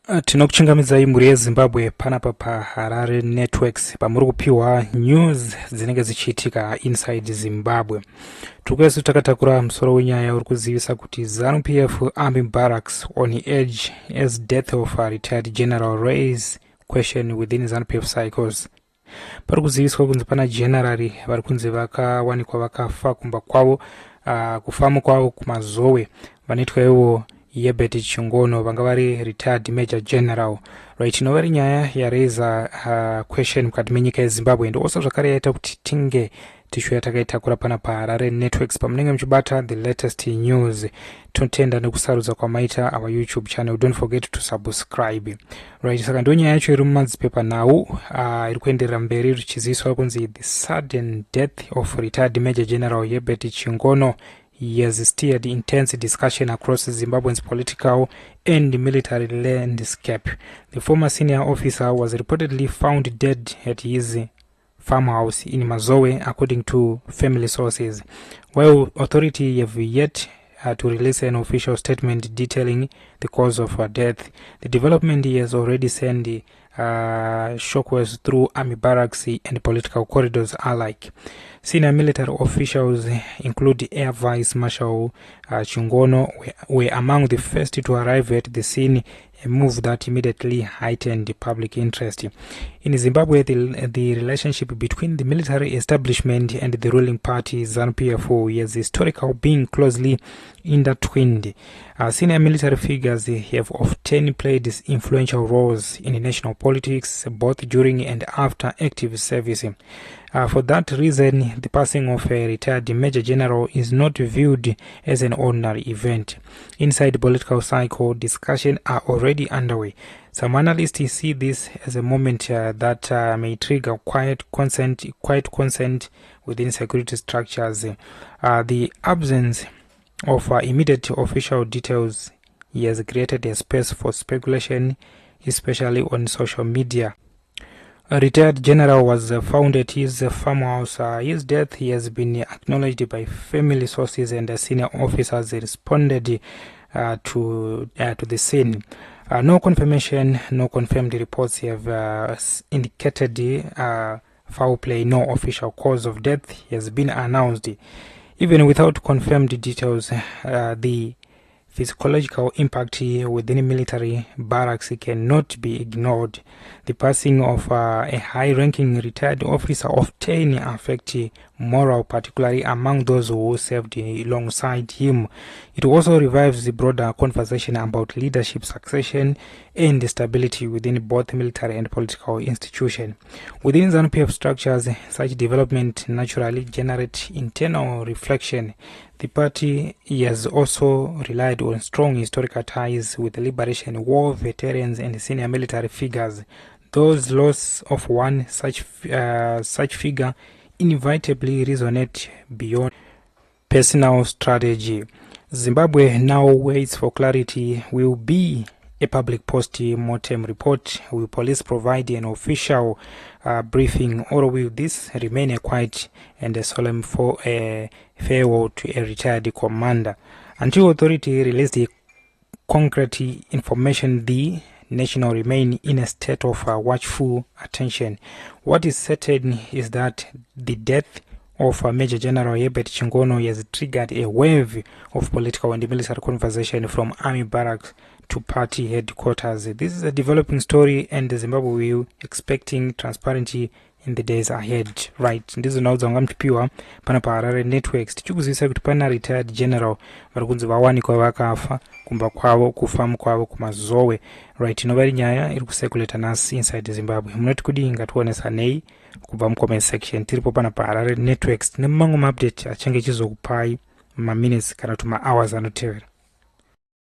Tinokuchingamidza imhuri yeZimbabwe panapa paHarare Networks pamuri kupiwa news dzinenge dzichiitika inside Zimbabwe. Tukwesu takatakura musoro wenyaya uri kuzivisa kuti ZANU-PF Army Barracks on edge as death of a retired general raise question within ZANU-PF cycles. Pari kuziviswa kunzi pana generali vari kunzi vakawanikwa vakafa kumba kwavo, kufama kwavo kuMazowe vanoitwa ivo Yebeti Chungono vanga vari retired major general. Right, inovari nyaya yareza question mukati menyika yeZimbabwe ende also zvakare yaita kuti tinge tishuya takaitakura pana paHarare Networks pamunenge muchibata the latest news. Totenda nekusarudza kwamaita our YouTube channel. Don't forget to subscribe. Right, saka ndo nyaya yacho iri mumadzipepa now iri kuenderera mberi richiziviswa kunzi the sudden death of retired major general Yebeti Chungono has steered intense discussion across Zimbabwe's political and military landscape. The former senior officer was reportedly found dead at his farmhouse in Mazowe, according to family sources. While authorities have yet to release an official statement detailing the cause of her death, the development has already sent shockwaves through army barracks and political corridors alike. Senior military officials, including Air Vice Marshal Chungono, were among the first to arrive at the scene, a move that immediately heightened public interest. In Zimbabwe, the relationship between the military establishment and the ruling party ZANU-PF is historical, being closely intertwined. Senior military figures have often played influential roles in national politics, both during and after active service. For that reason, the passing of a retired major general is not viewed as an ordinary event. Inside the political cycle, discussions are already underway. Some analysts see this as a moment that may trigger quiet consent within security structures. The absence of immediate official details has created a space for speculation, especially on social media. A retired general was found at his farmhouse. His death has been acknowledged by family sources, and senior officers responded to the scene. No confirmation, no confirmed reports have indicated foul play. No official cause of death has been announced. Even without confirmed details, the physiological impact within military barracks cannot be ignored. The passing of a high-ranking retired officer often affects morale, particularly among those who served alongside him. It also revives the broader conversation about leadership succession and stability within both military and political institutions. Within ZANU-PF structures, such development naturally generates internal reflection. The party has also relied on strong historical ties with liberation war veterans and senior military figures. Those loss of one such figure inevitably resonate beyond personal strategy. Zimbabwe now waits for clarity. Will be a public post-mortem report? Will police provide an official briefing, or will this remain a quiet and a solemn farewell to a retired commander? Until authority release the concrete information, the nation will remain in a state of watchful attention. What is certain is that the death of Major General Yebeti Chungono has triggered a wave of political and military conversation from army barracks to party headquarters. This is a developing story, and Zimbabwe will expecting transparency in the days ahead. Right, ndizo naudza wanga mtipiwa pana paHarare Networks tichikuzivisa kuti pana retired general vari kunzi vawanikwa vakafa kumba kwavo kufamu kwavo kuMazowe. Right, inovari nyaya iri kusekuleta nasi inside Zimbabwe. Munoti kudi ngatiwonesanei kubva mucomment section. Tiripo pana paHarare Networks nemamwe maupdate achange chizokupai maminutes kana kuti mahours anotevera.